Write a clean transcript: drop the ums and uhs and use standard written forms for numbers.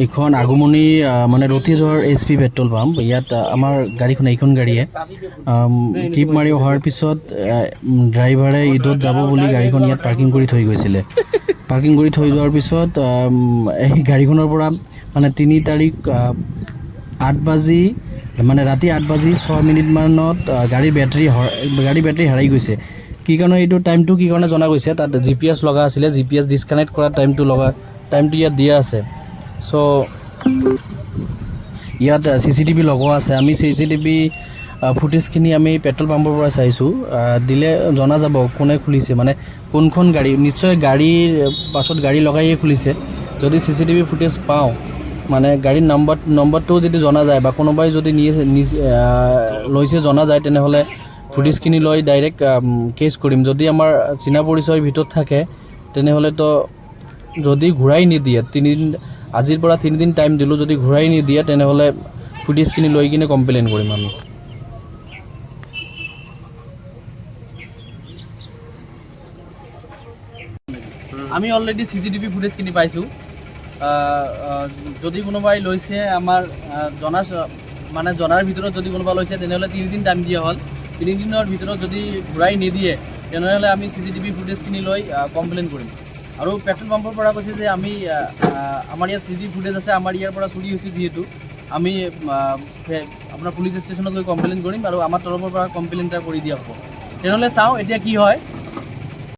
এইখন আগমনী মানে ৰতিজৰ SP petrol pump. ইয়াত আমাৰ গাড়ীখন এইখন গাড়ীয়ে টিপ মাৰি অহাৰ পিছত ড্ৰাইভাৰে ঈদত যাব বুলি গাড়ীখন ইয়াত পাৰ্কিং কৰি থৈ গৈছিলে। পাৰ্কিং কৰি থৈ যোৱাৰ পিছত সেই গাড়ীখনৰ পৰা মানে 3 তাৰিখ 8 বাজি মানে ৰাতি 8 বাজি 6 মিনিটমানত গাড়ীৰ বেটাৰী হেৰাই গৈছে। কি কাৰণে এইটো টাইমটো কি কাৰণে জনা গৈছে, তাত GPS লগা আছিলে। GPS ডিছকানেক্ট কৰা টাইমটো ইয়াত দিয়া আছে। চ' ইয়াত CCTV লগোৱা আছে। আমি CCTV ফুটেজখিনি আমি পেট্ৰল পাম্পৰ পৰা চাইছোঁ। দিলে জনা যাব কোনে খুলিছে, মানে কোনখন গাড়ী। নিশ্চয় গাড়ীৰ পাছত গাড়ী লগাইয়ে খুলিছে। যদি CCTV ফুটেজ পাওঁ, মানে গাড়ীৰ নম্বৰটোও যদি জনা যায় বা কোনোবাই যদি লৈছে জনা যায়, তেনেহ'লে ফুটেজখিনি লৈ ডাইৰেক্ট কেছ কৰিম। যদি আমাৰ চিনা পৰিচয়ৰ ভিতৰত থাকে, তেনেহ'লেতো যদি ঘূৰাই নিদিয়ে, আজিৰ পৰা 3 দিন টাইম দিলোঁ, যদি ঘূৰাই নিদিয়ে তেনেহ'লে ফুটেজখিনি লৈ কিনে কমপ্লেইন কৰিম আমি। আমি অলৰেডি CCTV ফুটেজখিনি পাইছোঁ। যদি কোনোবাই লৈছে আমাৰ জনাৰ ভিতৰত যদি কোনোবা লৈছে, তেনেহ'লে 3 দিন টাইম দিয়া হ'ল। 3 দিনৰ ভিতৰত যদি ঘূৰাই নিদিয়ে, তেনেহ'লে আমি CCTV ফুটেজখিনি লৈ কমপ্লেইন কৰিম। আৰু পেট্ৰল পাম্পৰ পৰা কৈছে যে আমাৰ ইয়াত CCTV ফুটেজ আছে, আমাৰ ইয়াৰ পৰা চুৰি হৈছে, যিহেতু আমি আপোনাৰ পুলিচ ষ্টেচনত গৈ কমপ্লেইন কৰিম আৰু আমাৰ তৰফৰ পৰা কমপ্লেইন এটা কৰি দিয়া হ'ব। তেনেহ'লে চাওঁ এতিয়া কি হয়।